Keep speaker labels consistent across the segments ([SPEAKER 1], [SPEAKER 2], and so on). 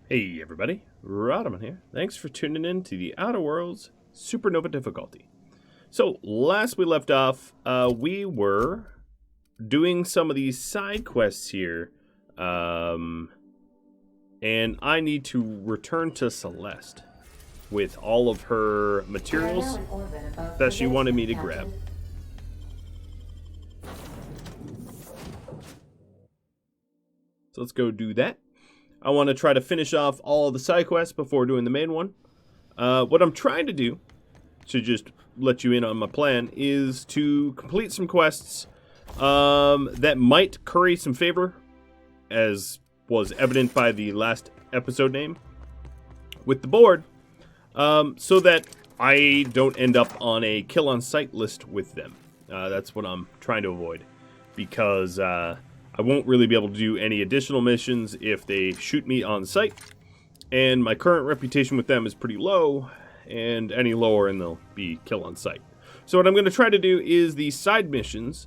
[SPEAKER 1] Hey everybody, Rhadamant here. Thanks for tuning in to the Outer Worlds Supernova difficulty. So, last we left off, we were doing some of these side quests here, and I need to return to Celeste with all of her materials that she wanted me to grab. So let's go do that. I want to try to finish off all of the side quests before doing the main one. What I'm trying to do, to just let you in on my plan, is to complete some quests that might curry some favor, as was evident by the last episode name, with the board, so that I don't end up on a kill on sight list with them. That's what I'm trying to avoid, because I won't really be able to do any additional missions if they shoot me on sight, and my current reputation with them is pretty low, and any lower and they'll be kill on sight. So what I'm going to try to do is the side missions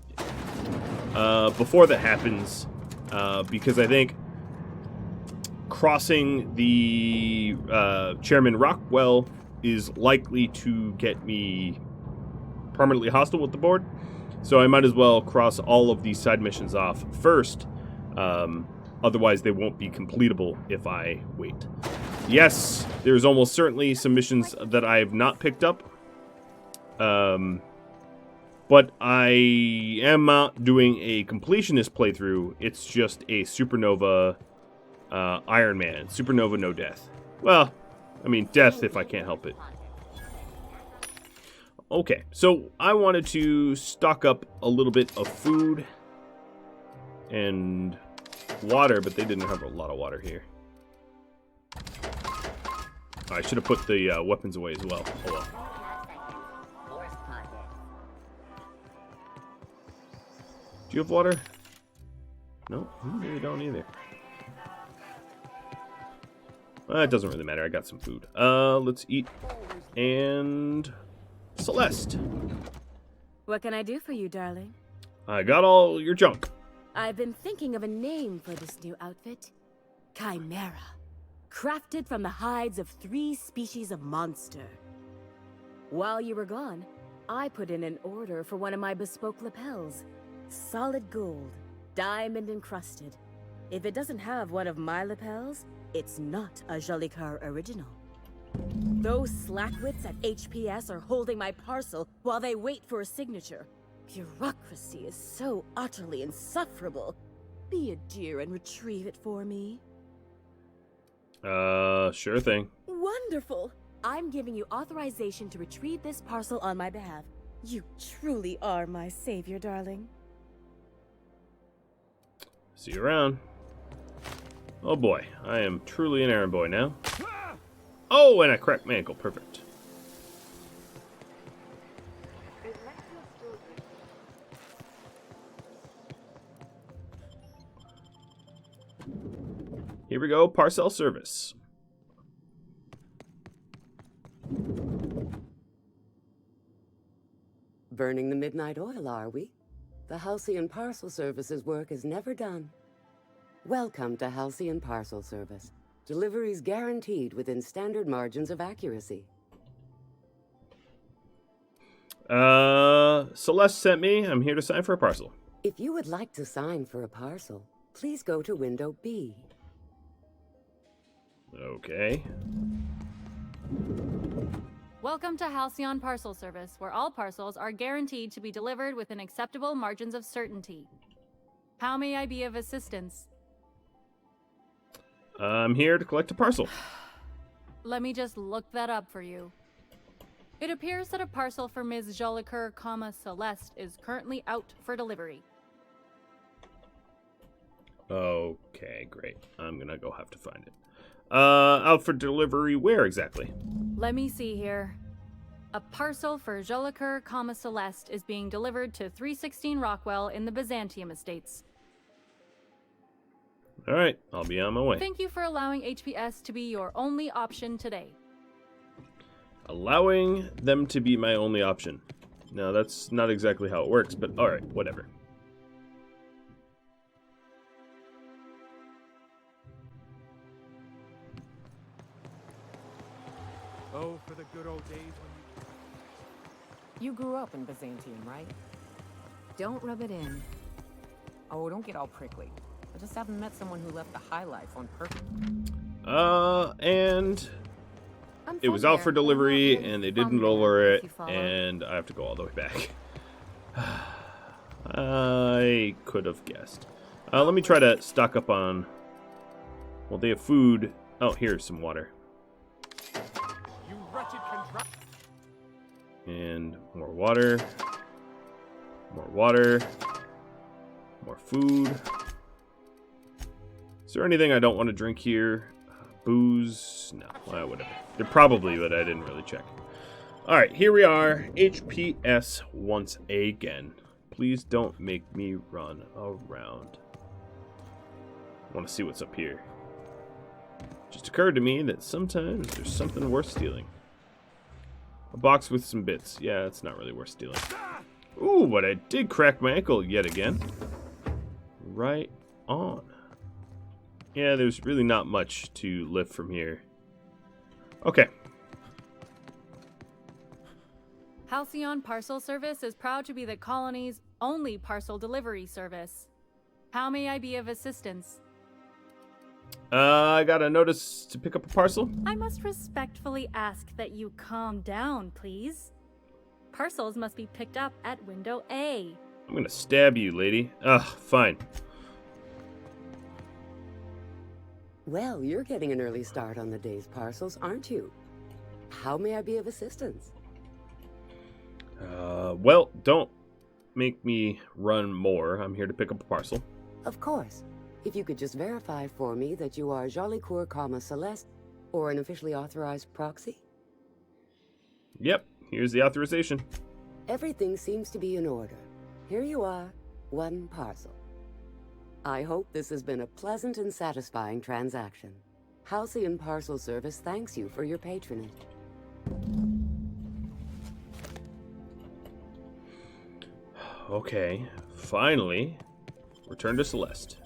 [SPEAKER 1] before that happens, because I think crossing the Chairman Rockwell is likely to get me permanently hostile with the board. So I might as well cross all of these side missions off first. Otherwise, they won't be completable if I wait. Yes, there's almost certainly some missions that I have not picked up. But I am not doing a completionist playthrough. It's just a Supernova Iron Man. Supernova no death. Well, I mean death if I can't help it. Okay, so I wanted to stock up a little bit of food and water, but they didn't have a lot of water here. I should have put the weapons away as well. Oh well. Do you have water? No, you really don't either. It doesn't really matter. I got some food. Let's eat. And Celeste.
[SPEAKER 2] What can I do for you, darling?
[SPEAKER 1] I got all your junk.
[SPEAKER 2] I've been thinking of a name for this new outfit. Chimera. Crafted from the hides of 3 species of monster. While you were gone, I put in an order for one of my bespoke lapels. Solid gold, diamond encrusted. If it doesn't have one of my lapels, it's not a Jolicoeur original. Those slackwits at HPS are holding my parcel while they wait for a signature. Bureaucracy is so utterly insufferable. Be a dear and retrieve it for me.
[SPEAKER 1] Sure thing.
[SPEAKER 2] Wonderful! I'm giving you authorization to retrieve this parcel on my behalf. You truly are my savior, darling.
[SPEAKER 1] See you around. Oh boy, I am truly an errand boy now. Oh, and I cracked my ankle. Perfect. Here we go, parcel service.
[SPEAKER 3] Burning the midnight oil, are we? The Halcyon Parcel Service's work is never done. Welcome to Halcyon Parcel Service. Deliveries guaranteed within standard margins of accuracy.
[SPEAKER 1] Celeste sent me. I'm here to sign for a parcel.
[SPEAKER 3] If you would like to sign for a parcel, please go to window B.
[SPEAKER 1] Okay.
[SPEAKER 4] Welcome to Halcyon Parcel Service, where all parcels are guaranteed to be delivered within acceptable margins of certainty. How may I be of assistance?
[SPEAKER 1] I'm here to collect a parcel.
[SPEAKER 4] Let me just look that up for you. It appears that a parcel for Ms. Jolicoeur, Celeste is currently out for delivery.
[SPEAKER 1] Okay, great. I'm gonna go have to find it. Out for delivery where exactly?
[SPEAKER 4] Let me see here. A parcel for Jolicoeur, Celeste is being delivered to 316 Rockwell in the Byzantium Estates.
[SPEAKER 1] Alright, I'll be on my way.
[SPEAKER 4] Thank you for allowing HPS to be your only option today.
[SPEAKER 1] Allowing them to be my only option. Now, that's not exactly how it works, but alright, whatever.
[SPEAKER 5] Oh, for the good old days when
[SPEAKER 6] You grew up in Byzantium, right?
[SPEAKER 2] Don't rub it in.
[SPEAKER 6] Oh, don't get all prickly. I just haven't met someone who left the high life on purpose.
[SPEAKER 1] And
[SPEAKER 2] I'm
[SPEAKER 1] it was
[SPEAKER 2] full
[SPEAKER 1] out
[SPEAKER 2] here,
[SPEAKER 1] for
[SPEAKER 2] but I'm not
[SPEAKER 1] delivery,
[SPEAKER 2] really
[SPEAKER 1] and they
[SPEAKER 2] from
[SPEAKER 1] didn't
[SPEAKER 2] there,
[SPEAKER 1] lower
[SPEAKER 2] if
[SPEAKER 1] it,
[SPEAKER 2] you follow.
[SPEAKER 1] and I have to go all the way back. I could have guessed. Let me try to stock up on... Well, they have food. Oh, here's some water.
[SPEAKER 5] you wretched
[SPEAKER 1] And more water. More water. More food. Is there anything I don't want to drink here? Booze? No, whatever. There probably, but I didn't really check. Alright, here we are. HPS once again. Please don't make me run around. I want to see what's up here. Just occurred to me that sometimes there's something worth stealing. A box with some bits. Yeah, it's not really worth stealing. Ooh, but I did crack my ankle yet again. Right on. Yeah, there's really not much to lift from here. Okay.
[SPEAKER 4] Halcyon Parcel Service is proud to be the colony's only parcel delivery service. How may I be of assistance?
[SPEAKER 1] I got a notice to pick up a parcel.
[SPEAKER 4] I must respectfully ask that you calm down, please. Parcels must be picked up at window A.
[SPEAKER 1] I'm gonna stab you, lady. Ugh, fine.
[SPEAKER 3] Well, you're getting an early start on the day's parcels, aren't you? How may I be of assistance?
[SPEAKER 1] Well, don't make me run more. I'm here to pick up a parcel.
[SPEAKER 3] Of course. If you could just verify for me that you are Jolicoeur, Celeste, or an officially authorized proxy?
[SPEAKER 1] Yep, here's the authorization.
[SPEAKER 3] Everything seems to be in order. Here you are, one parcel. I hope this has been a pleasant and satisfying transaction. Halcyon Parcel Service thanks you for your patronage.
[SPEAKER 1] Okay, finally, return to Celeste.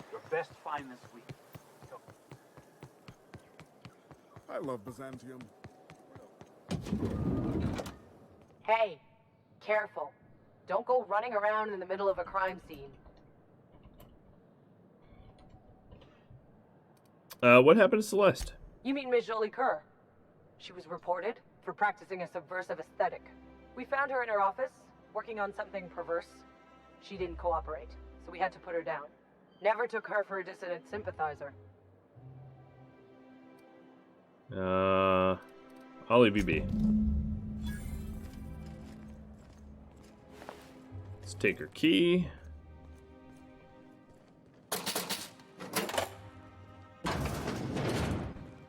[SPEAKER 5] Your best find this week.
[SPEAKER 7] I love Byzantium.
[SPEAKER 8] Hey, careful. Don't go running around in the middle of a crime scene.
[SPEAKER 1] What happened to Celeste?
[SPEAKER 8] You mean Miss Jolicoeur? She was reported for practicing a subversive aesthetic. We found her in her office, working on something perverse. She didn't cooperate, so we had to put her down. Never took her for a dissident sympathizer.
[SPEAKER 1] I'll leave you be. Let's take her key.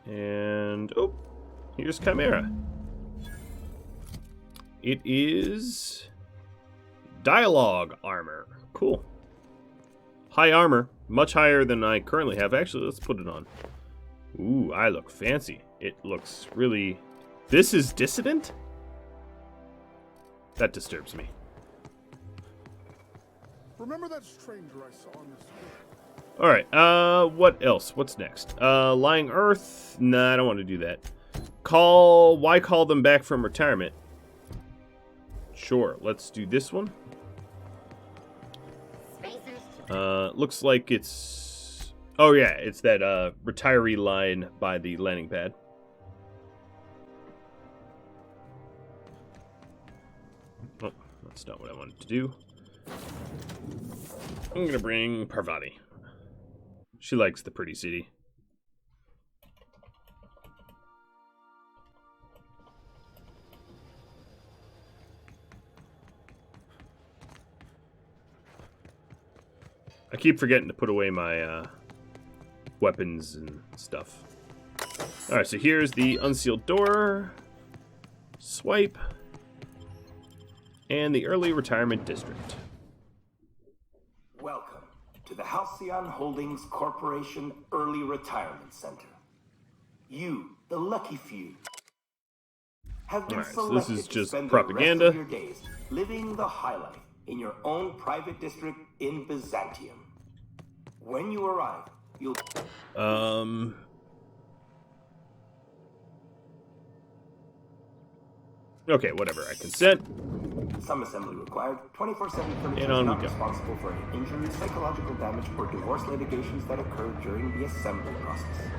[SPEAKER 1] And, oh, here's Chimera. It is dialogue armor. Cool. High armor. Much higher than I currently have. Actually, let's put it on. Ooh, I look fancy. It looks really... This is dissident? That disturbs me.
[SPEAKER 7] Remember that stranger I saw on the street?
[SPEAKER 1] Alright, what else? What's next? Lying Earth? Nah, I don't want to do that. Why call them back from retirement? Sure, let's do this one. Looks like it's... Oh yeah, it's that, retiree line by the landing pad. Oh, that's not what I wanted to do. I'm gonna bring Parvati. She likes the pretty city. I keep forgetting to put away my weapons and stuff. Alright, so here's the unsealed door. Swipe. And the early retirement district.
[SPEAKER 9] Welcome to the Halcyon Holdings Corporation Early Retirement Center. You, the lucky few, have been
[SPEAKER 1] Alright, so
[SPEAKER 9] selected
[SPEAKER 1] this is
[SPEAKER 9] to
[SPEAKER 1] just
[SPEAKER 9] spend
[SPEAKER 1] propaganda.
[SPEAKER 9] the rest of your days living the high life in your own private district in Byzantium. When you arrive, you'll...
[SPEAKER 1] Okay, whatever. I consent.
[SPEAKER 9] Some assembly required. 24/7 furniture
[SPEAKER 1] And
[SPEAKER 9] is
[SPEAKER 1] on we
[SPEAKER 9] not
[SPEAKER 1] go.
[SPEAKER 9] responsible for any injuries, psychological damage, or divorce litigations that occur during the assembly process.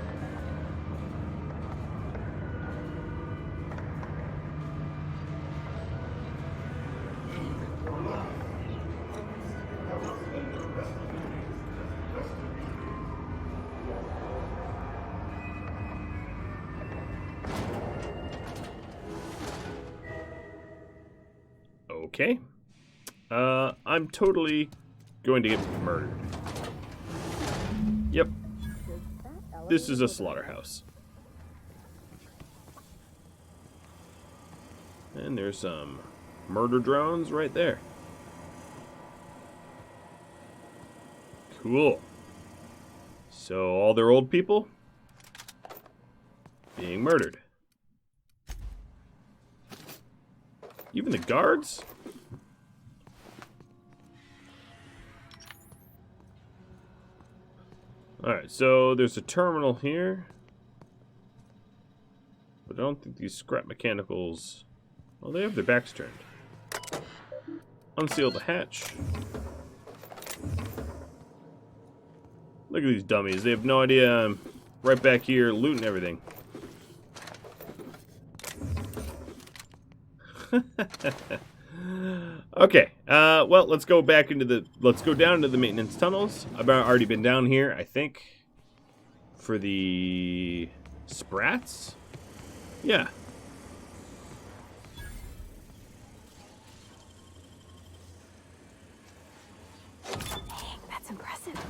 [SPEAKER 1] Okay. I'm totally going to get murdered. Yep. This is a slaughterhouse. And there's some murder drones right there. Cool. So all their old people being murdered. Even the guards? Alright, so there's a terminal here. But I don't think these scrap mechanicals... Well, they have their backs turned. Unseal the hatch. Look at these dummies. They have no idea I'm right back here looting everything. Okay, well, let's go back into the... Let's go down to the maintenance tunnels. I've already been down here, I think, for the sprats? Yeah.
[SPEAKER 2] Dang, that's impressive.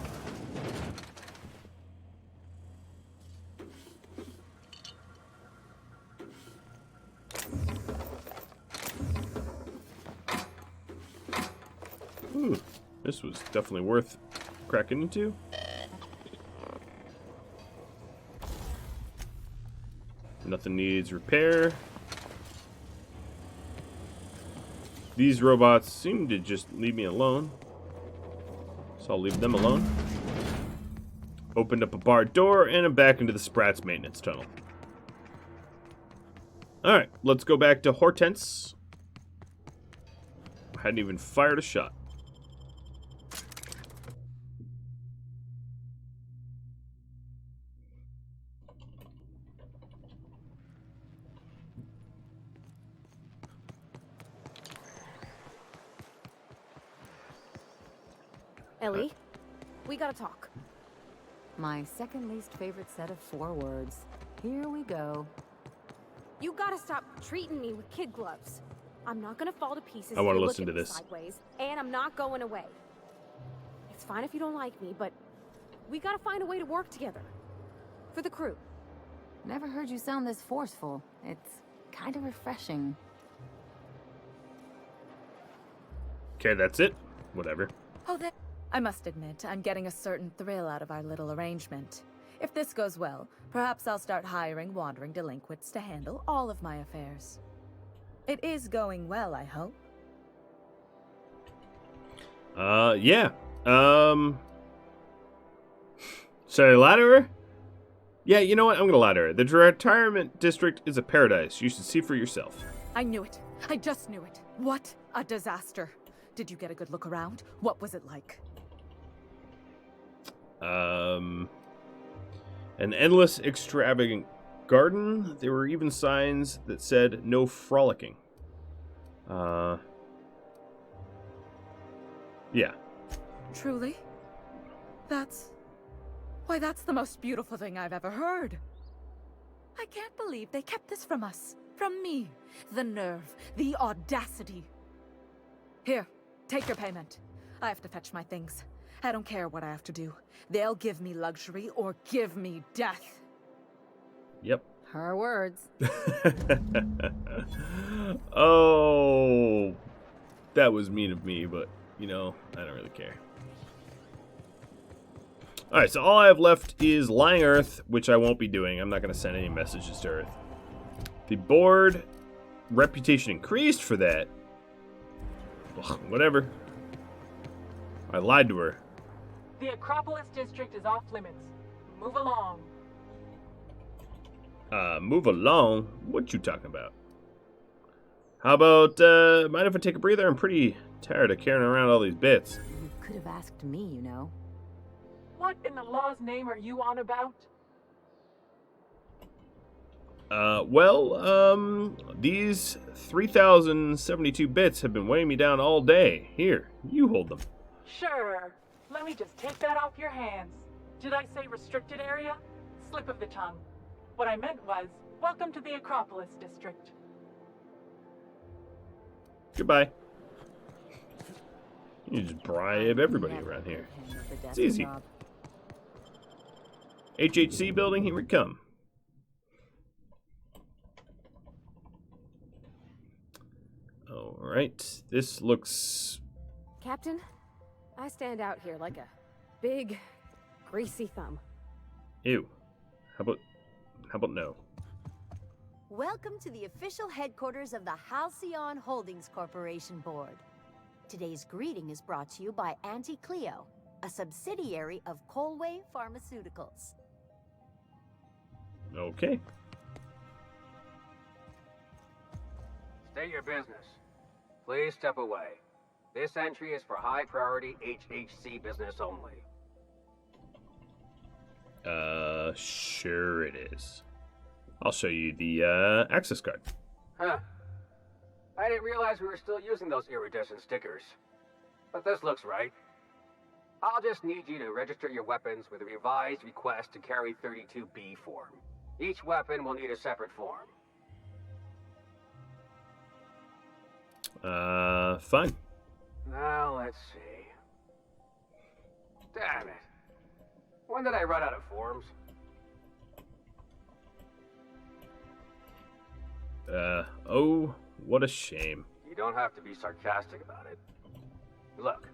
[SPEAKER 1] Ooh, this was definitely worth cracking into. Nothing needs repair. These robots seem to just leave me alone. So I'll leave them alone. Opened up a barred door and I'm back into the Sprats maintenance tunnel. Alright, let's go back to Hortense. Hadn't even fired a shot.
[SPEAKER 2] Ellie, we gotta talk.
[SPEAKER 6] My second least favorite set of 4 words. Here we go.
[SPEAKER 2] You gotta stop treating me with kid gloves. I'm not gonna fall to pieces.
[SPEAKER 1] I wanna
[SPEAKER 2] if you
[SPEAKER 1] listen
[SPEAKER 2] look
[SPEAKER 1] to
[SPEAKER 2] at me
[SPEAKER 1] this.
[SPEAKER 2] Sideways, and I'm not going away. It's fine if you don't like me, but we gotta find a way to work together. For the crew.
[SPEAKER 6] Never heard you sound this forceful. It's kind of refreshing.
[SPEAKER 1] Okay, that's it. Whatever.
[SPEAKER 10] Oh, I must admit, I'm getting a certain thrill out of our little arrangement. If this goes well, perhaps I'll start hiring wandering delinquents to handle all of my affairs. It is going well, I hope.
[SPEAKER 1] Yeah. Should I lie to her? Yeah, you know what? I'm gonna lie to her. The retirement district is a paradise. You should see for yourself.
[SPEAKER 10] I knew it. I just knew it. What a disaster. Did you get a good look around? What was it like?
[SPEAKER 1] An endless, extravagant garden. There were even signs that said no frolicking. Yeah.
[SPEAKER 10] Truly? Why, that's the most beautiful thing I've ever heard. I can't believe they kept this from us. From me. The nerve. The audacity. Here, take your payment. I have to fetch my things. I don't care what I have to do. They'll give me luxury or give me death.
[SPEAKER 1] Yep.
[SPEAKER 6] Her words.
[SPEAKER 1] Oh, that was mean of me, but, you know, I don't really care. Alright, so all I have left is Lying Earth, which I won't be doing. I'm not going to send any messages to Earth. The board reputation increased for that. Ugh, whatever. I lied to her.
[SPEAKER 8] The Acropolis district is off limits. Move along.
[SPEAKER 1] Move along? What you talking about? How about, mind if I take a breather? I'm pretty tired of carrying around all these bits.
[SPEAKER 6] You could have asked me, you know.
[SPEAKER 8] What in the law's name are you on about?
[SPEAKER 1] These 3,072 bits have been weighing me down all day. Here, you hold them.
[SPEAKER 8] Sure. Let me just take that off your hands. Did I say restricted area? Slip of the tongue. What I meant was, welcome to the Acropolis district.
[SPEAKER 1] Goodbye. You just bribe everybody around here. It's easy. HHC building, here we come. Alright, this looks...
[SPEAKER 2] Captain, I stand out here like a big, greasy thumb.
[SPEAKER 1] Ew. How about no?
[SPEAKER 11] Welcome to the official headquarters of the Halcyon Holdings Corporation Board. Today's greeting is brought to you by Auntie Cleo, a subsidiary of Colway Pharmaceuticals.
[SPEAKER 1] Okay.
[SPEAKER 12] State your business. Please step away. This entry is for high-priority HHC business only.
[SPEAKER 1] Sure it is. I'll show you the, access card.
[SPEAKER 12] Huh. I didn't realize we were still using those iridescent stickers. But this looks right. I'll just need you to register your weapons with a revised request to carry 32B form. Each weapon will need a separate form.
[SPEAKER 1] Fine.
[SPEAKER 12] Now, let's see. Damn it. When did I run out of forms?
[SPEAKER 1] Oh, what a shame.
[SPEAKER 12] You don't have to be sarcastic about it. Look,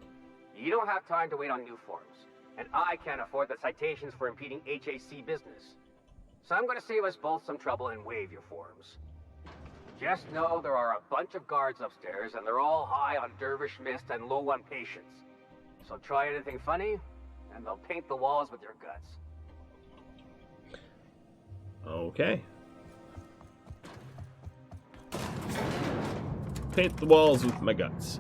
[SPEAKER 12] you don't have time to wait on new forms, and I can't afford the citations for impeding HAC business. So I'm going to save us both some trouble and waive your forms. Just know there are a bunch of guards upstairs, and they're all high on dervish mist and low on patience. So try anything funny, and they'll paint the walls with your guts.
[SPEAKER 1] Okay. Paint the walls with my guts.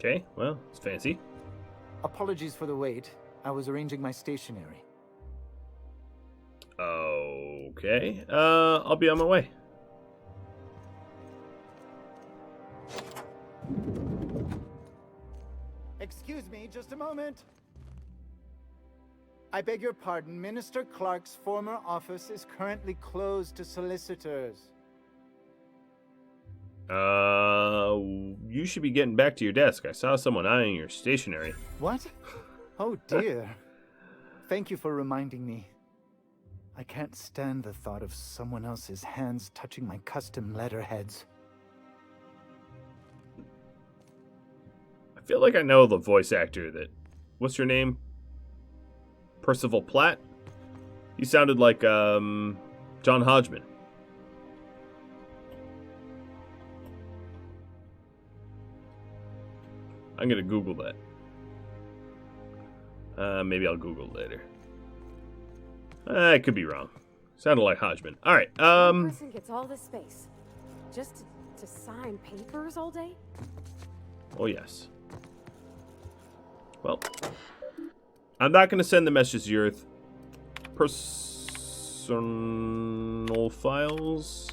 [SPEAKER 1] Okay, well, it's fancy.
[SPEAKER 13] Apologies for the wait. I was arranging my stationery.
[SPEAKER 1] Okay, I'll be on my way.
[SPEAKER 13] Excuse me, just a moment. I beg your pardon. Minister Clark's former office is currently closed to solicitors.
[SPEAKER 1] You should be getting back to your desk. I saw someone eyeing your stationery.
[SPEAKER 13] What? Oh dear. Thank you for reminding me. I can't stand the thought of someone else's hands touching my custom letterheads.
[SPEAKER 1] I feel like I know the voice actor that... What's your name? Percival Platt? He sounded like, John Hodgman. I'm gonna Google that. Maybe I'll Google it later. I could be wrong. Sounded like Hodgman. All right.
[SPEAKER 2] One person gets all this space, just to sign papers all day.
[SPEAKER 1] Oh yes. Well, I'm not gonna send the message to your personal files.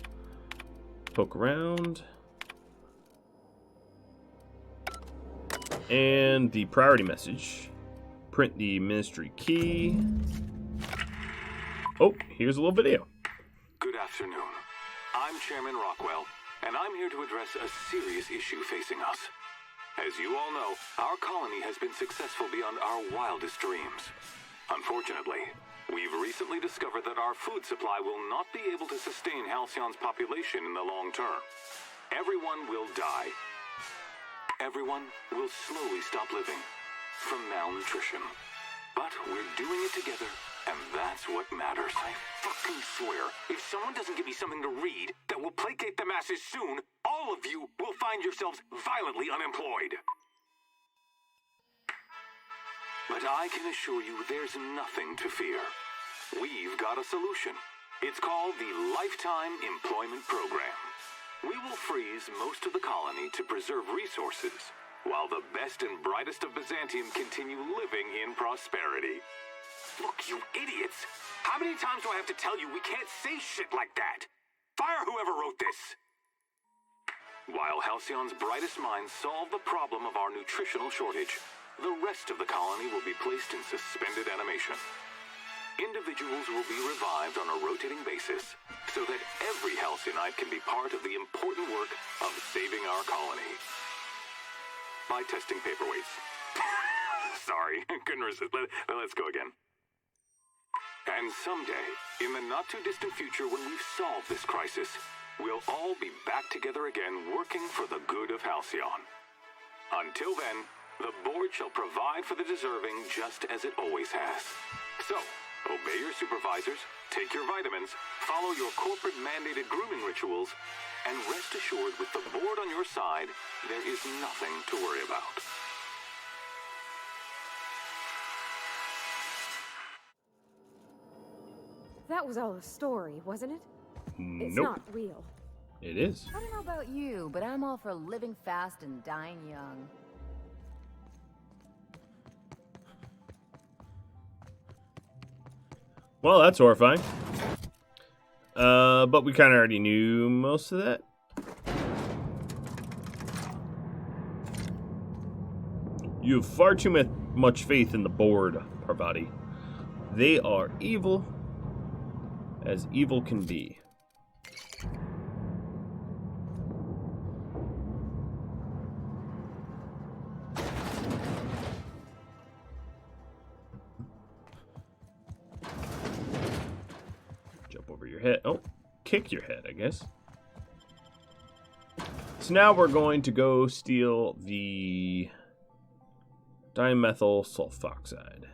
[SPEAKER 1] Poke around. And the priority message. Print the ministry key. Oh, here's a little video.
[SPEAKER 14] Good afternoon. I'm Chairman Rockwell, and I'm here to address a serious issue facing us. As you all know, our colony has been successful beyond our wildest dreams. Unfortunately, we've recently discovered that our food supply will not be able to sustain Halcyon's population in the long term. Everyone will die. Everyone will slowly stop living from malnutrition. But we're doing it together, and that's what matters. I fucking swear, if someone doesn't give me something to read that will placate the masses soon, all of you will find yourselves violently unemployed. But I can assure you there's nothing to fear. We've got a solution. It's called the Lifetime Employment Program. We will freeze most of the colony to preserve resources, while the best and brightest of Byzantium continue living in prosperity. Look, you idiots! How many times do I have to tell you we can't say shit like that? Fire whoever wrote this! While Halcyon's brightest minds solve the problem of our nutritional shortage, the rest of the colony will be placed in suspended animation. Individuals will be revived on a rotating basis, so that every Halcyonite can be part of the important work of saving our colony. By testing paperweights. Sorry, couldn't resist. Let's go again. And someday, in the not-too-distant future when we've solved this crisis, we'll all be back together again working for the good of Halcyon. Until then, the board shall provide for the deserving just as it always has. So, obey your supervisors, take your vitamins, follow your corporate-mandated grooming rituals, and rest assured with the board on your side, there is nothing to worry about.
[SPEAKER 6] That was all a story, wasn't it? It's
[SPEAKER 1] Nope.
[SPEAKER 6] not real.
[SPEAKER 1] It is.
[SPEAKER 11] I don't know about you, but I'm all for living fast and dying young.
[SPEAKER 1] Well, that's horrifying. But we kind of already knew most of that. You have far too much faith in the board, Parvati. They are evil as evil can be. Jump over your head. Oh, kick your head, I guess. So now we're going to go steal the dimethyl sulfoxide.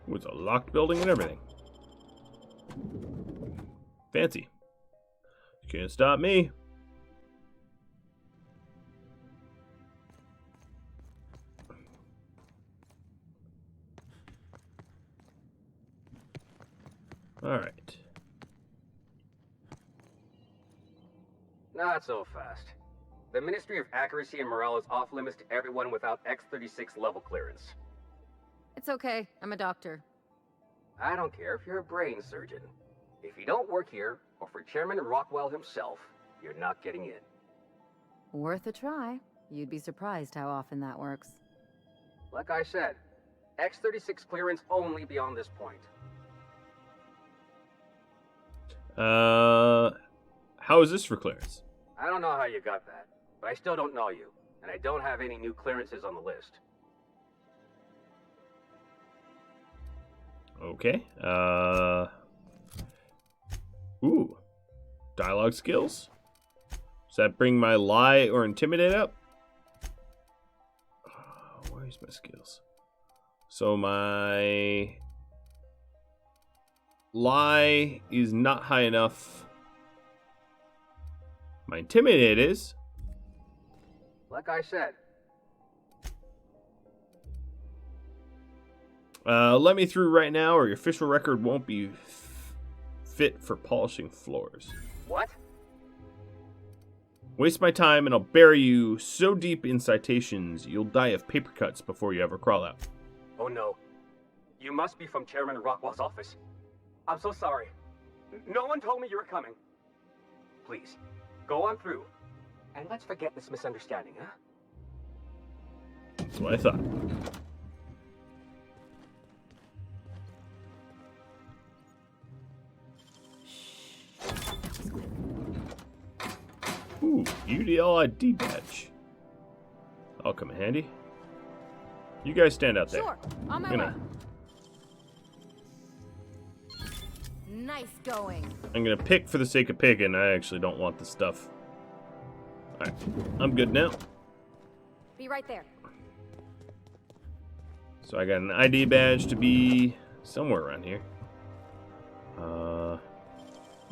[SPEAKER 1] With a locked building and everything. Fancy. You can't stop me. All right.
[SPEAKER 12] Not so fast. The Ministry of Accuracy and Morale is off limits to everyone without X-36 level clearance.
[SPEAKER 4] It's okay. I'm a doctor.
[SPEAKER 12] I don't care if you're a brain surgeon. If you don't work here, or for Chairman Rockwell himself, you're not getting in.
[SPEAKER 11] Worth a try. You'd be surprised how often that works.
[SPEAKER 12] Like I said, X-36 clearance only beyond this point.
[SPEAKER 1] How is this for clearance?
[SPEAKER 12] I don't know how you got that, but I still don't know you, and I don't have any new clearances on the list.
[SPEAKER 1] Okay. Ooh. Dialogue skills? Does that bring my lie or intimidate up? Where's my skills? So my lie is not high enough. My intimidate is.
[SPEAKER 12] Like I said.
[SPEAKER 1] Let me through right now or your official record won't be fit for polishing floors.
[SPEAKER 12] What?
[SPEAKER 1] Waste my time and I'll bury you so deep in citations you'll die of paper cuts before you ever crawl out.
[SPEAKER 12] Oh no. You must be from Chairman Rockwell's office. I'm so sorry. No one told me you were coming. Please, go on through. And let's forget this misunderstanding, huh?
[SPEAKER 1] That's what I thought. Ooh, UDL ID badge. I'll come in handy. You guys stand out there.
[SPEAKER 10] Sure, on my way. Nice going.
[SPEAKER 1] I'm gonna pick for the sake of picking. I actually don't want the stuff. Alright, I'm good now.
[SPEAKER 10] Be right there.
[SPEAKER 1] So I got an ID badge to be somewhere around here. I'll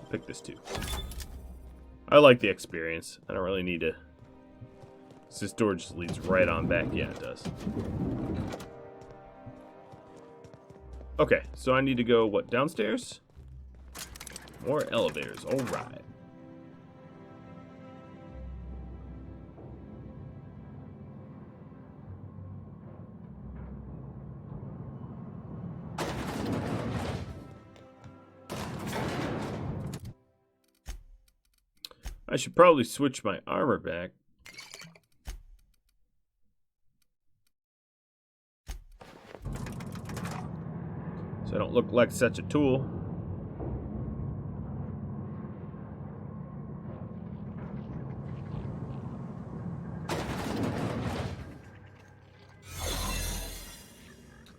[SPEAKER 1] pick this too. I like the experience. I don't really need to. This storage leads right on back. Yeah, it does. Okay, so I need to go, what, downstairs? More elevators, alright. I should probably switch my armor back. So I don't look like such a tool.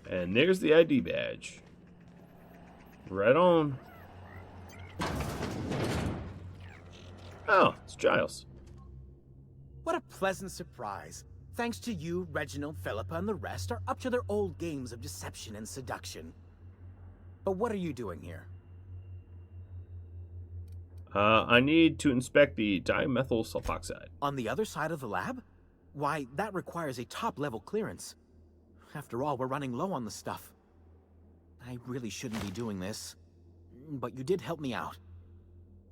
[SPEAKER 1] And there's the ID badge. Right on. Oh, it's Giles.
[SPEAKER 15] What a pleasant surprise. Thanks to you, Reginald, Philippa, and the rest are up to their old games of deception and seduction. But what are you doing here?
[SPEAKER 1] I need to inspect the dimethyl sulfoxide.
[SPEAKER 15] On the other side of the lab? Why, that requires a top-level clearance. After all, we're running low on the stuff. I really shouldn't be doing this, but you did help me out.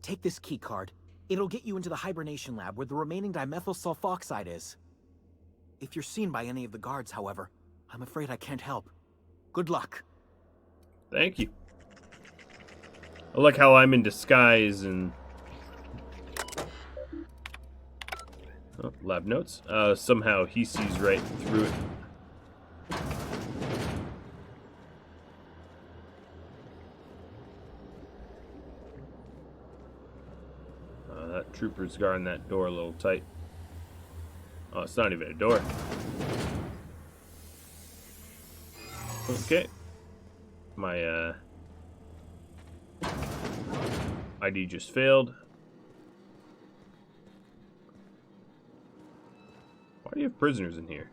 [SPEAKER 15] Take this key card. It'll get you into the hibernation lab where the remaining dimethyl sulfoxide is. If you're seen by any of the guards, however, I'm afraid I can't help. Good luck.
[SPEAKER 1] Thank you. I like how I'm in disguise and... Oh, lab notes. Somehow he sees right through it. That trooper's guarding that door a little tight. Oh, it's not even a door. Okay. My, ID just failed. Why do you have prisoners in here?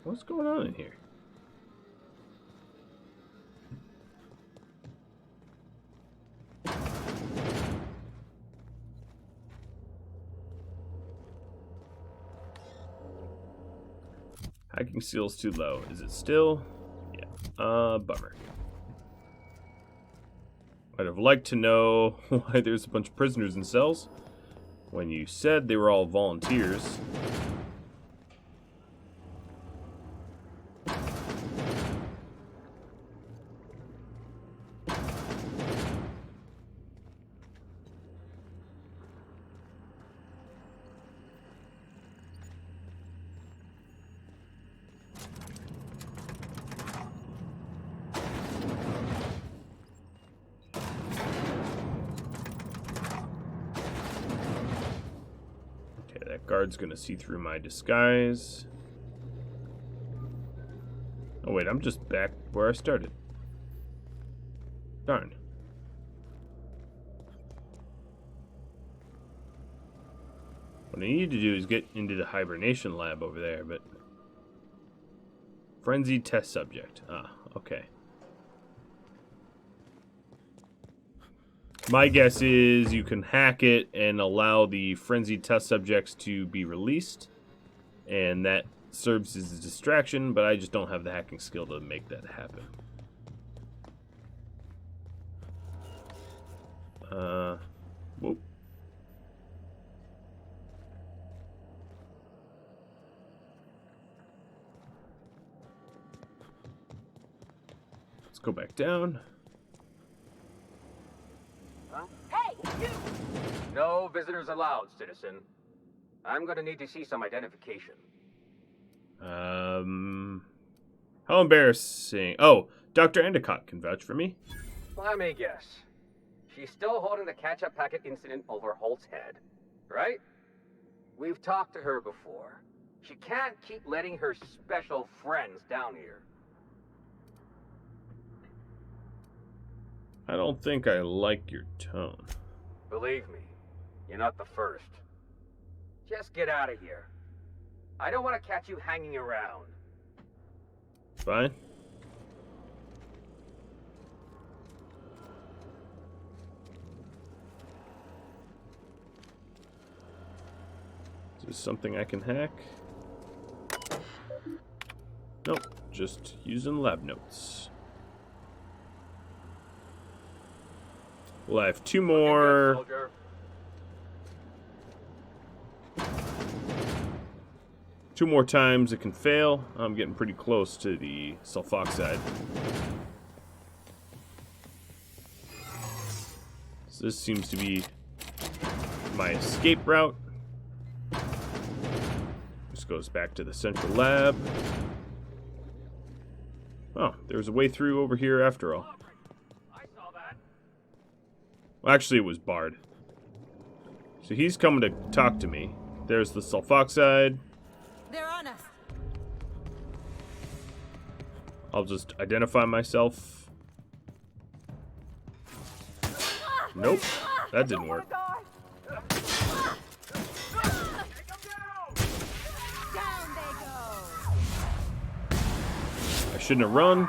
[SPEAKER 1] What's going on in here? Hacking seal's too low. Is it still? Yeah. Bummer. I'd have liked to know why there's a bunch of prisoners in cells when you said they were all volunteers. Guard's gonna see through my disguise. Oh wait, I'm just back where I started. Darn. What I need to do is get into the hibernation lab over there, but... Frenzied test subject. Ah, okay. My guess is you can hack it and allow the frenzied test subjects to be released, and that serves as a distraction, but I just don't have the hacking skill to make that happen. Whoop. Let's go back down.
[SPEAKER 12] Hey, you! No visitors allowed, citizen. I'm gonna need to see some identification.
[SPEAKER 1] How embarrassing. Oh, Dr. Endicott can vouch for me.
[SPEAKER 12] Let me guess. She's still holding the catch-up packet incident over Holt's head, right? We've talked to her before. She can't keep letting her special friends down here.
[SPEAKER 1] I don't think I like your tone.
[SPEAKER 12] Believe me, you're not the first. Just get out of here. I don't want to catch you hanging around.
[SPEAKER 1] Fine. Is this something I can hack? Nope, just using lab notes. Well, I have 2 more. 2 more times it can fail. I'm getting pretty close to the sulfoxide. So this seems to be my escape route. This goes back to the central lab. Oh, there's a way through over here after all. Well, actually, it was Bard. So he's coming to talk to me. There's the sulfoxide.
[SPEAKER 10] They're on us.
[SPEAKER 1] I'll just identify myself. Nope, that didn't work. I shouldn't have run.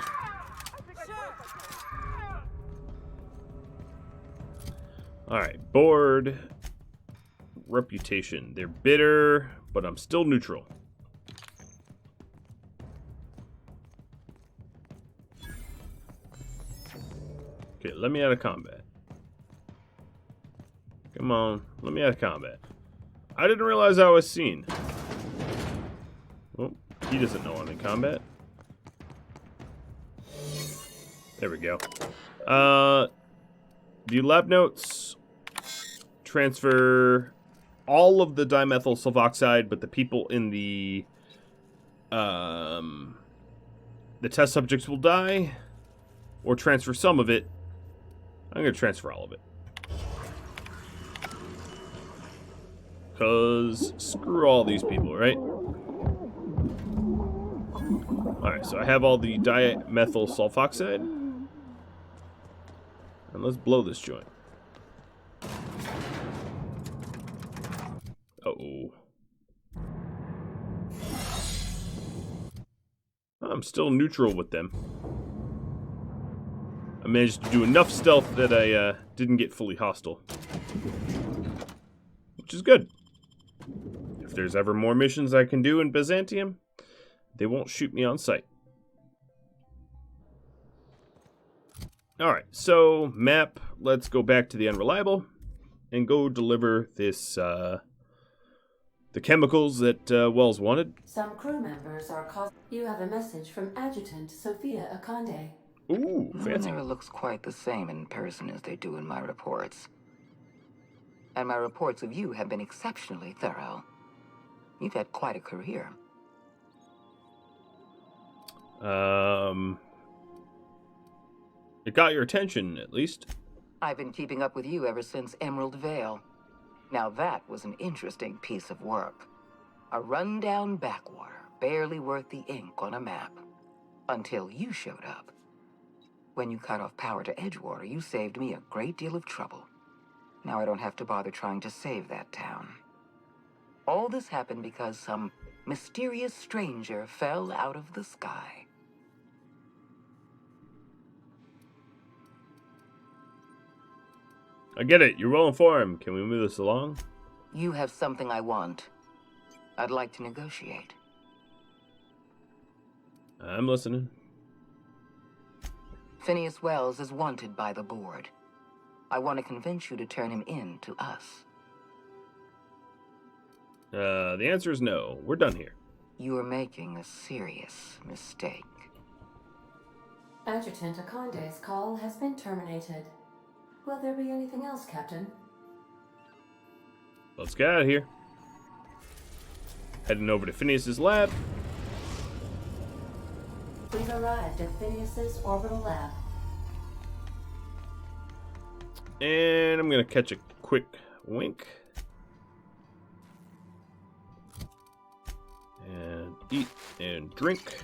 [SPEAKER 1] Alright, board. Reputation. They're bitter, but I'm still neutral. Okay, let me out of combat. Come on, let me out of combat. I didn't realize I was seen. Oh, he doesn't know I'm in combat. There we go. The lab notes transfer all of the dimethyl sulfoxide, but the people in the test subjects will die, or transfer some of it. I'm going to transfer all of it. Because screw all these people, right? Alright, so I have all the dimethyl sulfoxide. And let's blow this joint. Uh-oh. I'm still neutral with them. I managed to do enough stealth that I didn't get fully hostile. Which is good. If there's ever more missions I can do in Byzantium, they won't shoot me on sight. Alright, so map, let's go back to the Unreliable and go deliver this, the chemicals that Wells wanted.
[SPEAKER 3] Some crew members are You have a message from Adjutant Sophia Akande.
[SPEAKER 1] Ooh, fancy.
[SPEAKER 16] It never looks quite the same in person as they do in my reports. And my reports of you have been exceptionally thorough. You've had quite a career.
[SPEAKER 1] It got your attention, at least.
[SPEAKER 16] I've been keeping up with you ever since Emerald Vale. Now that was an interesting piece of work. A rundown backwater, barely worth the ink on a map. Until you showed up. When you cut off power to Edgewater, you saved me a great deal of trouble. Now I don't have to bother trying to save that town. All this happened because some mysterious stranger fell out of the sky.
[SPEAKER 1] I get it. You're well informed. Can we move this along?
[SPEAKER 16] You have something I want. I'd like to negotiate.
[SPEAKER 1] I'm listening.
[SPEAKER 16] Phineas Wells is wanted by the board. I want to convince you to turn him in to us.
[SPEAKER 1] The answer is no. We're done here.
[SPEAKER 16] You are making a serious mistake.
[SPEAKER 3] Adjutant Akande's call has been terminated. Will there be anything else, Captain?
[SPEAKER 1] Let's get out of here. Heading over to Phineas's lab.
[SPEAKER 3] We've arrived at Phineas's orbital lab.
[SPEAKER 1] And I'm going to catch a quick wink. And eat and drink.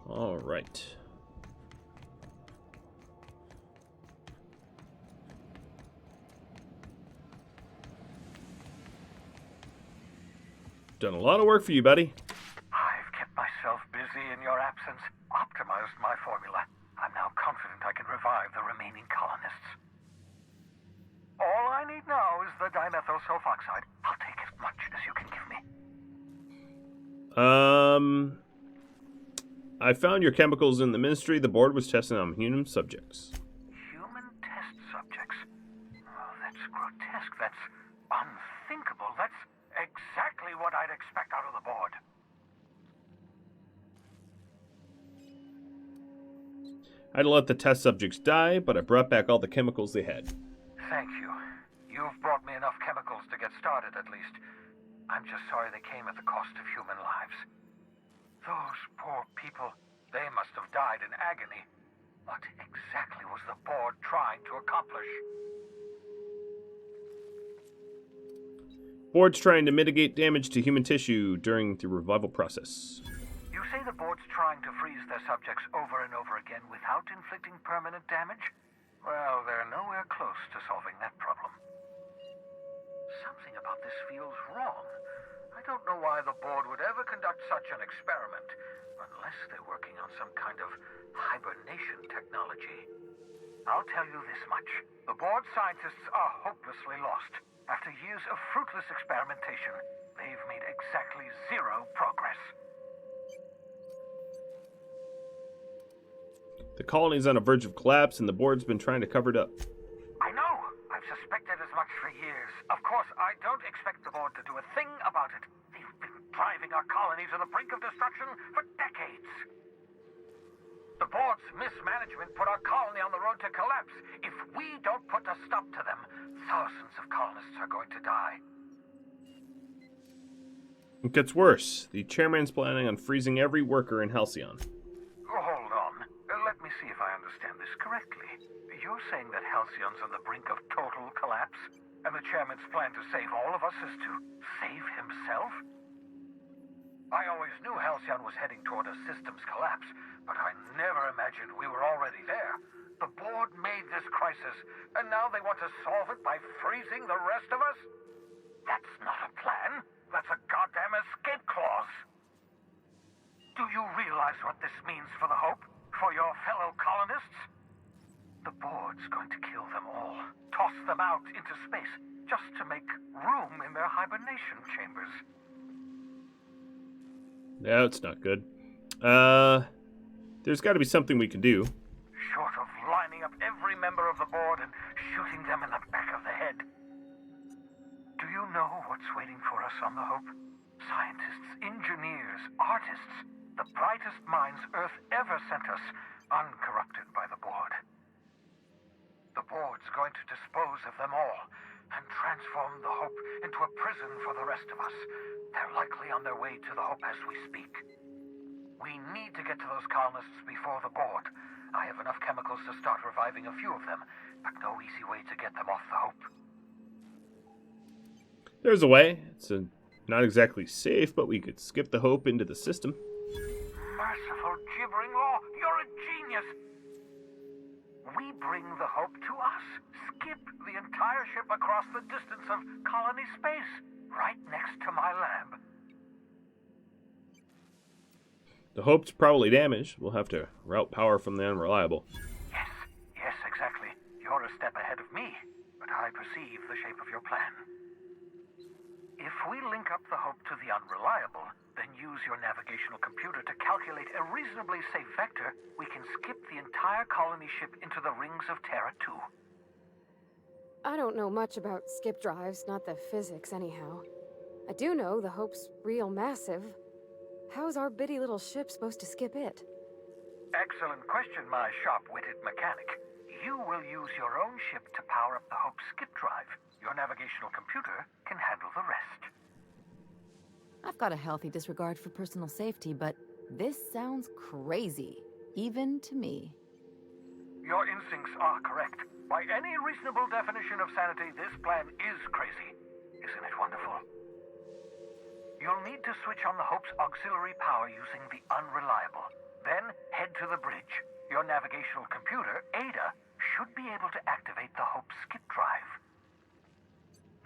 [SPEAKER 1] All right. Done a lot of work for you, buddy.
[SPEAKER 17] I've kept myself busy in your absence, optimized my formula. I'm now confident I can revive the remaining colonists. All I need now is the dimethyl sulfoxide. I'll take as much as you can give me.
[SPEAKER 1] I found your chemicals in the ministry. The board was testing on human subjects.
[SPEAKER 17] Human test subjects? Oh, that's grotesque. That's unthinkable. That's exactly what I'd expect out of the board.
[SPEAKER 1] I'd let the test subjects die, but I brought back all the chemicals they had.
[SPEAKER 17] Thank you. You've brought me enough chemicals to get started, at least. I'm just sorry they came at the cost of human lives. Those poor people, they must have died in agony. What exactly was the board trying to accomplish?
[SPEAKER 1] Board's trying to mitigate damage to human tissue during the revival process.
[SPEAKER 17] You say the board's trying to freeze their subjects over and over again without inflicting permanent damage? Well, they're nowhere close to solving that problem. Something about this feels wrong. I don't know why the board would ever conduct such an experiment, unless they're working on some kind of hibernation technology. I'll tell you this much. The board scientists are hopelessly lost. After years of fruitless experimentation, they've made exactly zero progress.
[SPEAKER 1] The colony's on the verge of collapse, and the board's been trying to cover it up.
[SPEAKER 17] I know. I've suspected as much for years. Of course, I don't expect the board to do a thing about it. They've been driving our colony to the brink of destruction for decades. The board's mismanagement put our colony on the road to collapse. If we don't put a stop to them, thousands of colonists are going to die.
[SPEAKER 1] It gets worse. The chairman's planning on freezing every worker in Halcyon.
[SPEAKER 17] Hold on. Let me see if I understand this correctly. You're saying that Halcyon's on the brink of total collapse, and the chairman's plan to save all of us is to save himself? I always knew Halcyon was heading toward a systems collapse, but I never imagined we were already there. The board made this crisis, and now they want to solve it by freezing the rest of us? That's not a plan. That's a goddamn escape clause. Do you realize what this means for the Hope? For your fellow colonists? The board's going to kill them all. Toss them out into space, just to make room in their hibernation chambers.
[SPEAKER 1] No, it's not good. There's got to be something we can do.
[SPEAKER 17] Short of lining up every member of the board and shooting them in the back of the head. Do you know what's waiting for us on the Hope? Scientists, engineers, artists, the brightest minds Earth ever sent us, uncorrupted by the board. The board's going to dispose of them all and transform the Hope into a prison for the rest of us. They're likely on their way to the Hope as we speak. We need to get to those colonists before the board. I have enough chemicals to start reviving a few of them, but no easy way to get them off the Hope.
[SPEAKER 1] There's a way. It's not exactly safe, but we could skip the Hope into the system.
[SPEAKER 17] Merciful gibbering law, you're a genius! We bring the Hope to us. Skip the entire ship across the distance of colony space, right next to my lab.
[SPEAKER 1] The Hope's probably damaged. We'll have to route power from the Unreliable.
[SPEAKER 17] Yes, exactly. You're a step ahead of me, but I perceive the shape of your plan. If we link up the Hope to the Unreliable, then use your navigational computer to calculate a reasonably safe vector, we can skip the entire colony ship into the rings of Terra 2.
[SPEAKER 18] I don't know much about skip drives, not the physics anyhow. I do know the Hope's real massive. How's our bitty little ship supposed to skip it?
[SPEAKER 17] Excellent question, my sharp-witted mechanic. You will use your own ship to power up the Hope's skip drive. Your navigational computer can handle the rest.
[SPEAKER 6] I've got a healthy disregard for personal safety, but this sounds crazy, even to me.
[SPEAKER 17] Your instincts are correct. By any reasonable definition of sanity, this plan is crazy. Isn't it wonderful? You'll need to switch on the Hope's auxiliary power using the unreliable. Then head to the bridge. Your navigational computer, Ada, should be able to activate the Hope's skip drive.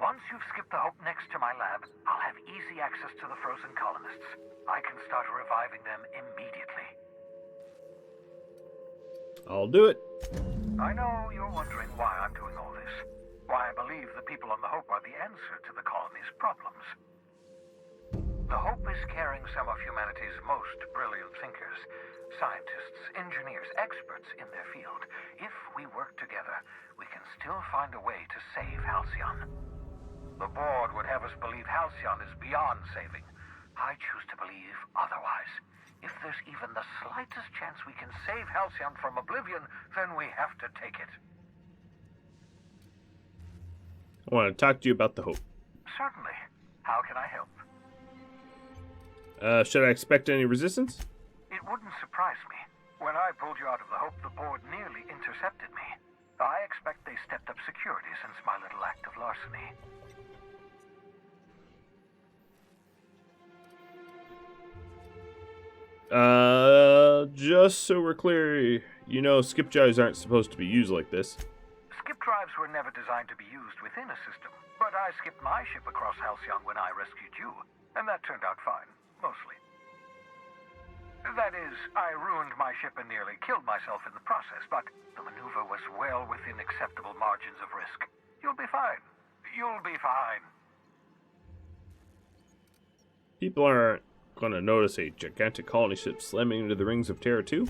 [SPEAKER 17] Once you've skipped the Hope next to my lab, I'll have easy access to the frozen colonists. I can start reviving them immediately.
[SPEAKER 1] I'll do it.
[SPEAKER 17] I know you're wondering why I'm doing all this. Why I believe the people on the Hope are the answer to the colony's problems. The Hope is carrying some of humanity's most brilliant thinkers, scientists, engineers, experts in their field. If we work together, we can still find a way to save Halcyon. The board would have us believe Halcyon is beyond saving. I choose to believe otherwise. If there's even the slightest chance we can save Halcyon from oblivion, then we have to take it.
[SPEAKER 1] I want to talk to you about the Hope.
[SPEAKER 17] Certainly. How can I help?
[SPEAKER 1] Should I expect any resistance?
[SPEAKER 17] It wouldn't surprise me. When I pulled you out of the Hope, the board nearly intercepted me. I expect they stepped up security since my little act of larceny.
[SPEAKER 1] Just so we're clear, you know skip drives aren't supposed to be used like this.
[SPEAKER 17] Skip drives were never designed to be used within a system, but I skipped my ship across Halcyon when I rescued you, and that turned out fine, mostly. That is, I ruined my ship and nearly killed myself in the process, but the maneuver was well within acceptable margins of risk. You'll be fine. You'll be fine.
[SPEAKER 1] People aren't going to notice a gigantic colony ship slamming into the rings of Terra 2?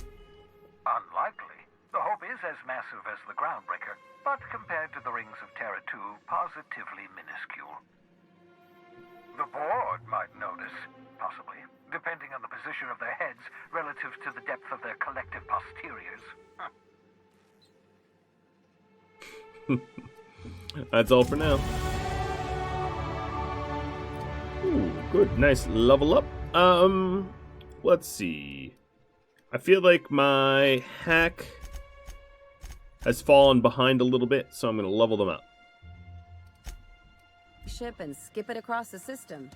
[SPEAKER 17] Unlikely. The Hope is as massive as the Groundbreaker, but compared to the rings of Terra 2, positively minuscule. The board might notice, possibly, depending on the position of their heads relative to the depth of their collective posteriors.
[SPEAKER 1] That's all for now. Ooh, good. Nice level up. Let's see. I feel like my hack has fallen behind a little bit, so I'm going to level them up.
[SPEAKER 6] Ship and skip it across the system.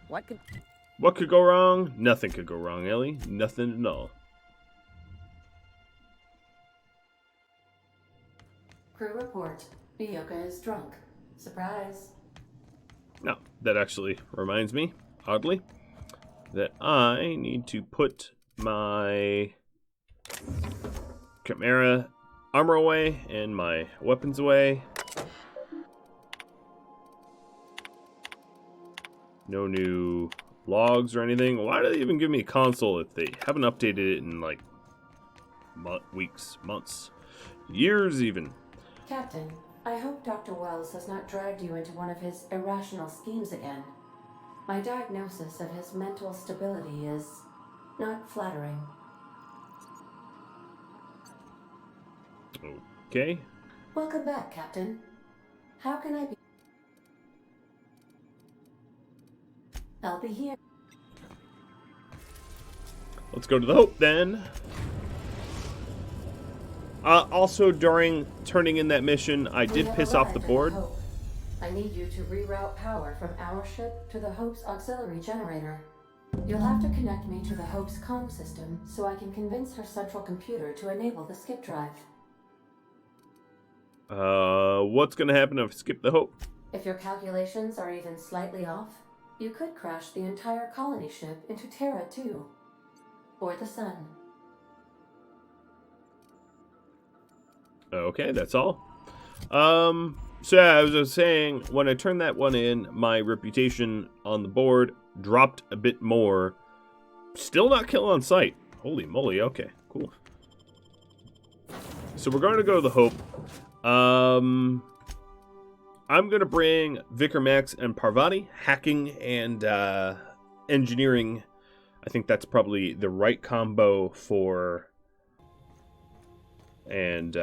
[SPEAKER 6] What could
[SPEAKER 1] go wrong? Nothing could go wrong, Ellie. Nothing at all.
[SPEAKER 2] Crew report. Bioka is drunk. Surprise.
[SPEAKER 1] No, that actually reminds me, oddly, that I need to put my Chimera armor away and my weapons away. No new logs or anything. Why do they even give me a console if they haven't updated it in like weeks, months, years even?
[SPEAKER 2] Captain, I hope Dr. Wells has not dragged you into one of his irrational schemes again. My diagnosis of his mental stability is not flattering.
[SPEAKER 1] Okay.
[SPEAKER 2] Welcome back, Captain. How can I be? I'll be here.
[SPEAKER 1] Let's go to the Hope then. Also, during turning in that mission, I did piss off the board.
[SPEAKER 2] I need you to reroute power from our ship to the Hope's auxiliary generator. You'll have to connect me to the Hope's comm system so I can convince her central computer to enable the skip drive.
[SPEAKER 1] What's gonna happen if I skip the Hope?
[SPEAKER 2] If your calculations are even slightly off, you could crash the entire colony ship into Terra 2. Or the sun.
[SPEAKER 1] Okay, that's all. So yeah, I was saying, when I turned that one in, my reputation on the board dropped a bit more. Still not kill on sight. Holy moly, okay, cool. So we're going to go to the Hope. I'm going to bring Vicar Max and Parvati, hacking and engineering. I think that's probably the right combo for... And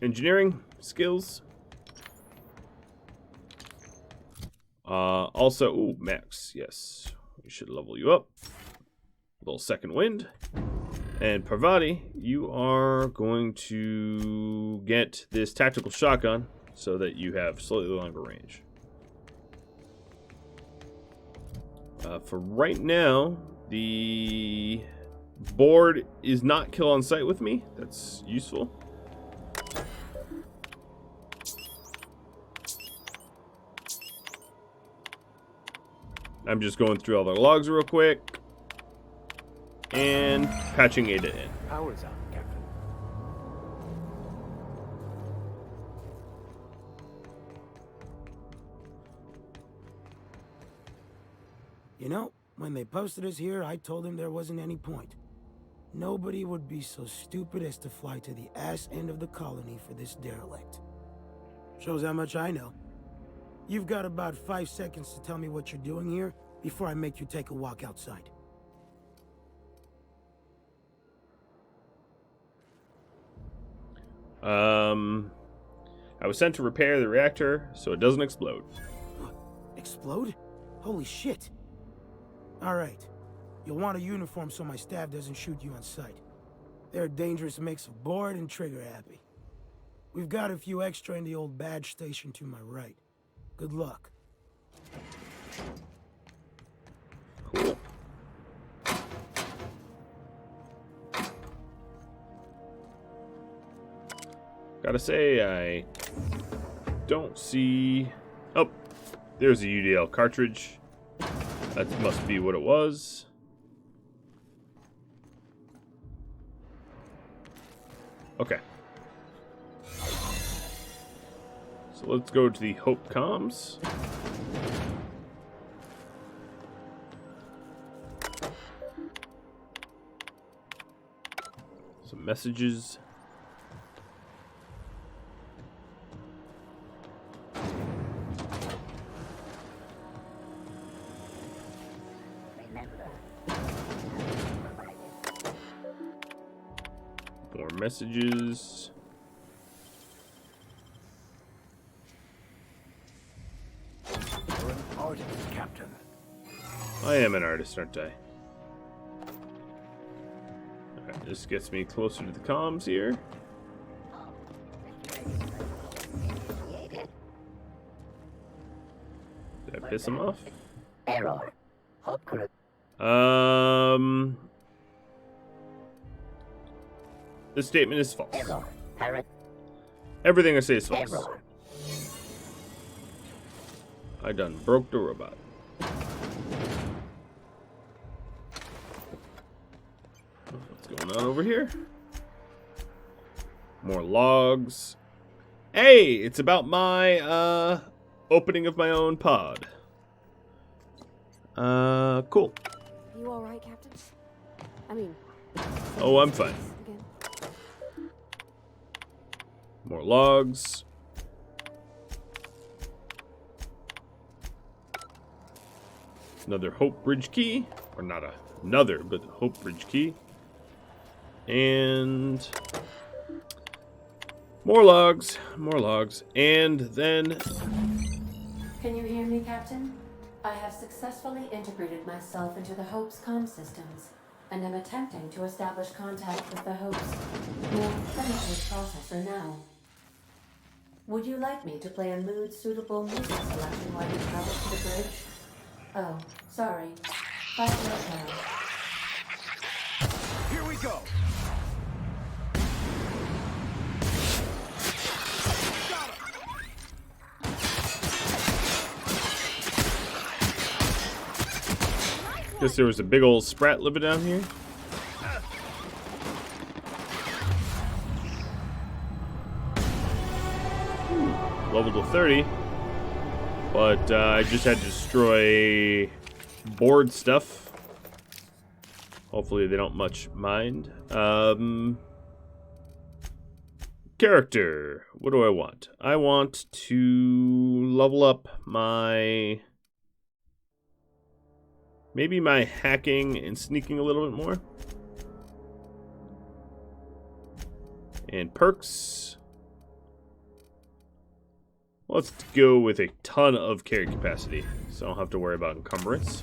[SPEAKER 1] engineering skills. Also, ooh, Max, yes. We should level you up. A little second wind. And Parvati, you are going to get this tactical shotgun so that you have slightly longer range. For right now, the board is not kill on sight with me. That's useful. I'm just going through all the logs real quick and patching Ada in.
[SPEAKER 13] Power's on, Captain.
[SPEAKER 19] You know, when they posted us here, I told them there wasn't any point. Nobody would be so stupid as to fly to the ass end of the colony for this derelict. Shows how much I know. You've got about 5 seconds to tell me what you're doing here before I make you take a walk outside.
[SPEAKER 1] I was sent to repair the reactor so it doesn't explode.
[SPEAKER 19] Explode? Holy shit. Alright. You'll want a uniform so my staff doesn't shoot you on sight. They're a dangerous mix of bored and trigger happy. We've got a few extra in the old badge station to my right. Good luck.
[SPEAKER 1] Cool. Gotta say, I don't see... Oh, there's a UDL cartridge. That must be what it was. Okay. So let's go to the Hope comms. Some messages. More messages.
[SPEAKER 13] You're an artist, Captain.
[SPEAKER 1] I am an artist, aren't I? Okay, this gets me closer to the comms here. Did I piss him off?
[SPEAKER 20] Error.
[SPEAKER 1] This statement is false. Everything I say is false. I done broke the robot. What's going on over here? More logs. Hey, it's about my opening of my own pod. Cool.
[SPEAKER 18] You all right, Captain? I mean...
[SPEAKER 1] Oh, I'm fine.
[SPEAKER 18] Again.
[SPEAKER 1] More logs. Another Hope Bridge key. Or not another, but Hope Bridge key. And... more logs. More logs. And then...
[SPEAKER 21] Can you hear me, Captain? I have successfully integrated myself into the Hope's comm systems, and am attempting to establish contact with the Hope's more primitive processor now. Would you like me to play a mood-suitable music selection while you travel to the bridge? Oh, sorry. 5 minutes now.
[SPEAKER 5] Here we go!
[SPEAKER 1] Guess there was a big old sprat living down here. Ooh, level to 30. But I just had to destroy board stuff. Hopefully they don't much mind. Character. What do I want? I want to level up my... maybe my hacking and sneaking a little bit more. And perks. Let's go with a ton of carry capacity, so I don't have to worry about encumbrance.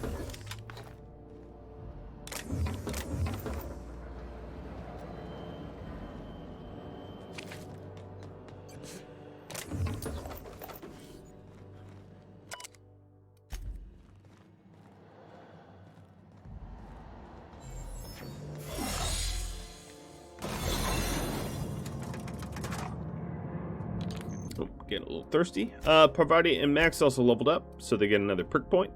[SPEAKER 1] Getting a little thirsty. Parvati and Max also leveled up, so they get another perk point.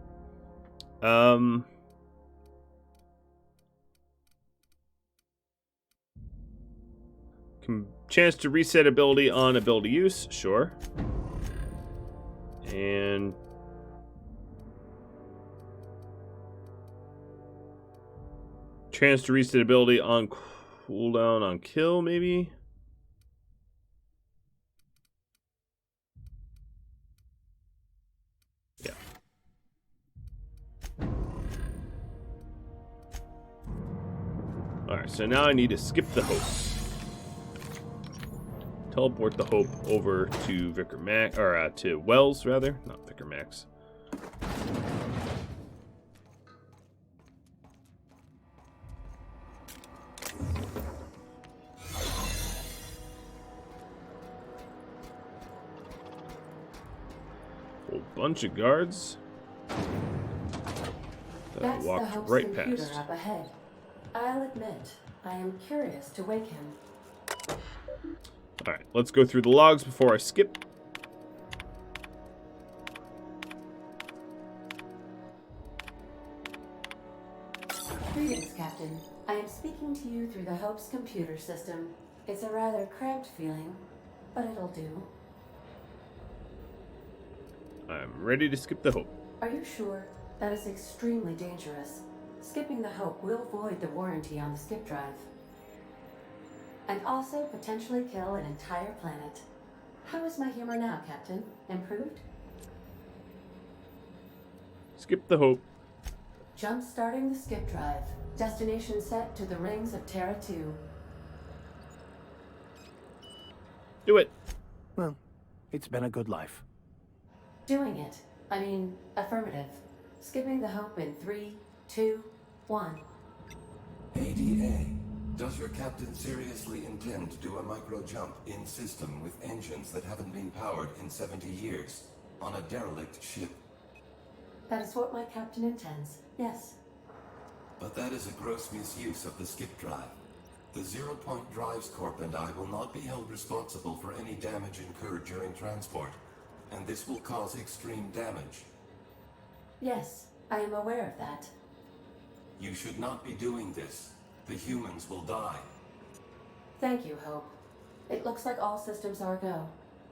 [SPEAKER 1] Chance to reset ability on ability use, sure. And chance to reset ability on cooldown on kill, maybe. Yeah. Alright, so now I need to skip the hope. Teleport the hope over to Vicar Max, or to Wells rather, not Vicar Max. Whole bunch of guards that I walked right past.
[SPEAKER 21] Up ahead. I'll admit, I am curious to wake him.
[SPEAKER 1] Alright, let's go through the logs before I skip.
[SPEAKER 21] Greetings, Captain. I am speaking to you through the Hope's computer system. It's a rather cramped feeling, but it'll do.
[SPEAKER 1] I'm ready to skip the hope.
[SPEAKER 21] Are you sure? That is extremely dangerous. Skipping the Hope will void the warranty on the skip drive. And also potentially kill an entire planet. How is my humor now, Captain? Improved?
[SPEAKER 1] Skip the hope.
[SPEAKER 21] Jump-starting the skip drive. Destination set to the rings of Terra 2.
[SPEAKER 1] Do it.
[SPEAKER 13] Well, it's been a good life.
[SPEAKER 21] Doing it. I mean, affirmative. Skipping the Hope in 3, 2, 1.
[SPEAKER 20] ADA. Does your captain seriously intend to do a micro-jump in system with engines that haven't been powered in 70 years on a derelict ship?
[SPEAKER 21] That is what my captain intends, yes.
[SPEAKER 20] But that is a gross misuse of the skip drive. The Zero Point Drives Corp and I will not be held responsible for any damage incurred during transport, and this will cause extreme damage.
[SPEAKER 21] Yes, I am aware of that.
[SPEAKER 20] You should not be doing this. The humans will die.
[SPEAKER 21] Thank you, Hope. It looks like all systems are go.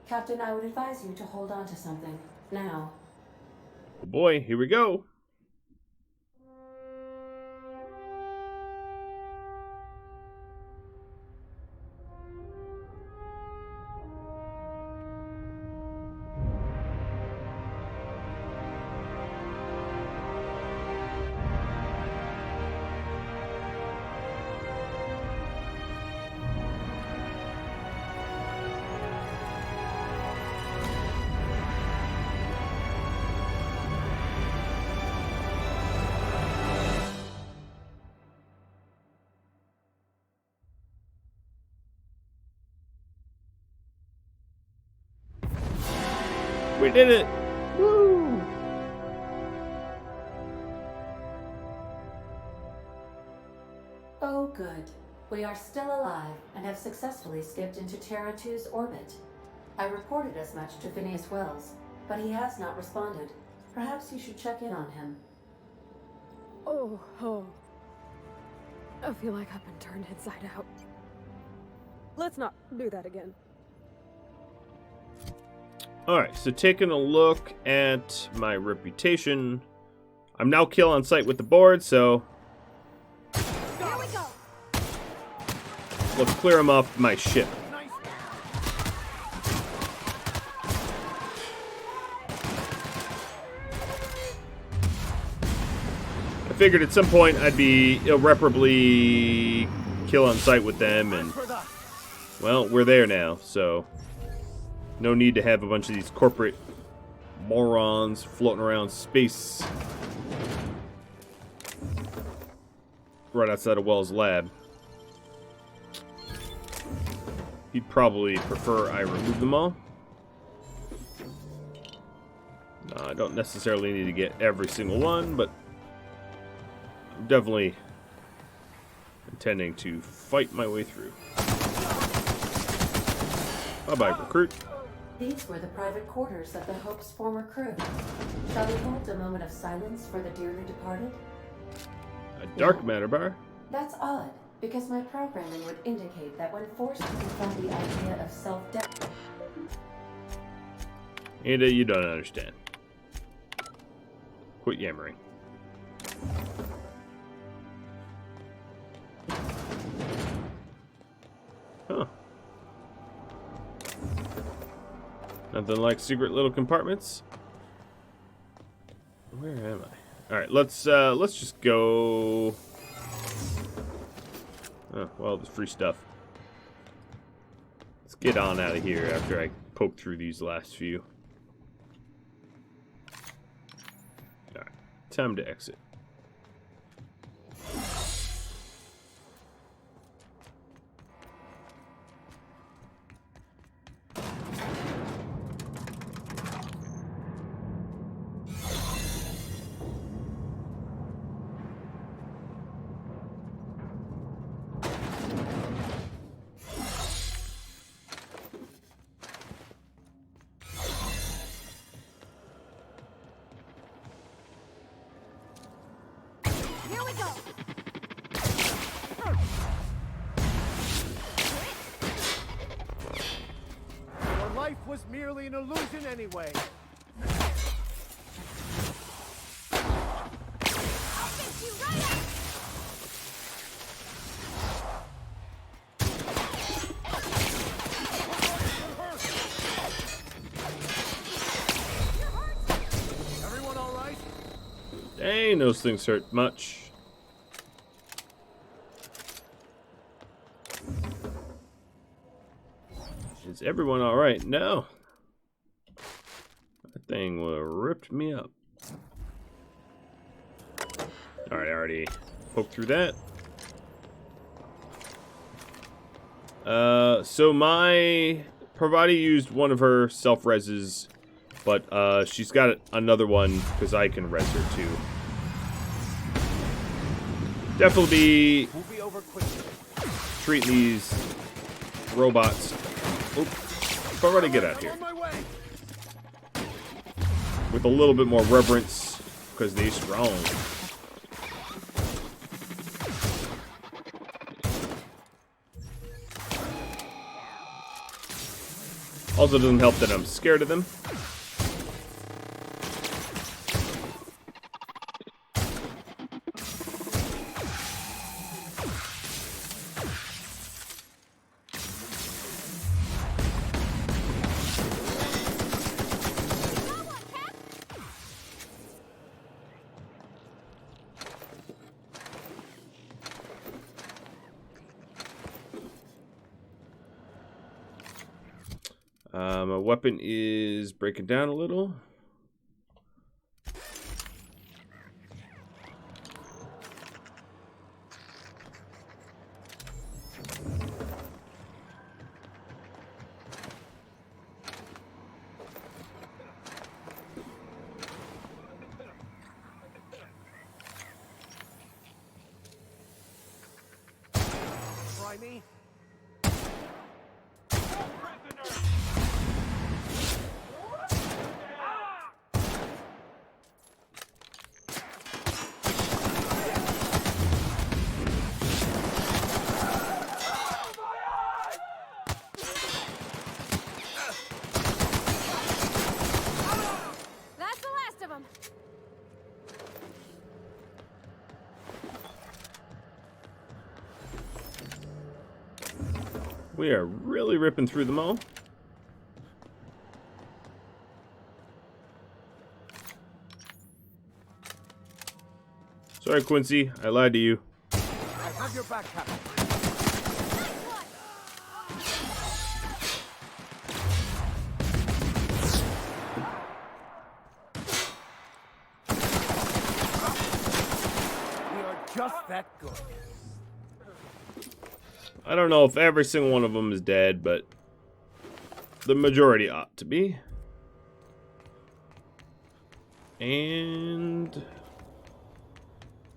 [SPEAKER 21] Captain, I would advise you to hold on to something. Now.
[SPEAKER 1] Oh boy, here we go. We did it! Woo!
[SPEAKER 21] Oh, good. We are still alive and have successfully skipped into Terra 2's orbit. I reported as much to Phineas Wells, but he has not responded. Perhaps you should check in on him.
[SPEAKER 18] Oh. I feel like I've been turned inside out. Let's not do that again.
[SPEAKER 1] Alright, so taking a look at my reputation, I'm now kill on sight with the board, so
[SPEAKER 21] Here we go.
[SPEAKER 1] let's clear him off my ship. I figured at some point I'd be irreparably kill on sight with them, and well, we're there now, so No need to have a bunch of these corporate morons floating around space right outside of Wells' lab. He'd probably prefer I remove them all. I don't necessarily need to get every single one, but I'm definitely intending to fight my way through. Bye-bye, recruit.
[SPEAKER 21] These were the private quarters of the Hope's former crew. Shall we hold a moment of silence for the dearly departed?
[SPEAKER 1] A dark matter bar?
[SPEAKER 21] That's odd, because my programming would indicate that when forced to confront the idea of self-death...
[SPEAKER 1] Ada, you don't understand. Quit yammering. Huh. Nothing like secret little compartments. Where am I? All right, let's just go. Oh, well, there's free stuff. Let's get on out of here after I poke through these last few. All right, time to exit.
[SPEAKER 11] Here we go!
[SPEAKER 5] Your life was merely an illusion anyway.
[SPEAKER 11] I'll fix you right up!
[SPEAKER 5] Everyone all right?
[SPEAKER 1] Dang, those things hurt much. Is everyone all right? No. That thing ripped me up. All right, I already poked through that. So my provider used one of her self-reses, but she's got another one because I can res her too. Definitely be treating these robots. Oops, if I want to get out here with a little bit more reverence because they're strong. Also doesn't help that I'm scared of them. My weapon is breaking down a little.
[SPEAKER 5] Try me.
[SPEAKER 11] That's the last of them!
[SPEAKER 1] We are really ripping through them all. Sorry, Quincy. I lied to you.
[SPEAKER 5] I have your back, Captain. just that good.
[SPEAKER 1] I don't know if every single one of them is dead, but the majority ought to be. And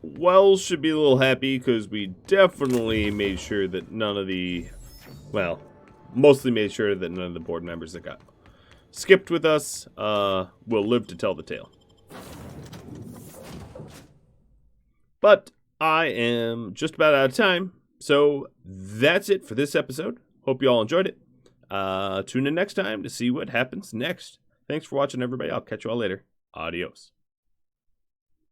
[SPEAKER 1] Wells should be a little happy because we definitely made sure that none of the, well, mostly made sure that none of the board members that got skipped with us will live to tell the tale. But I am just about out of time, so that's it for this episode. Hope you all enjoyed it. Tune in next time to see what happens next. Thanks for watching, everybody. I'll catch you all later. Adios.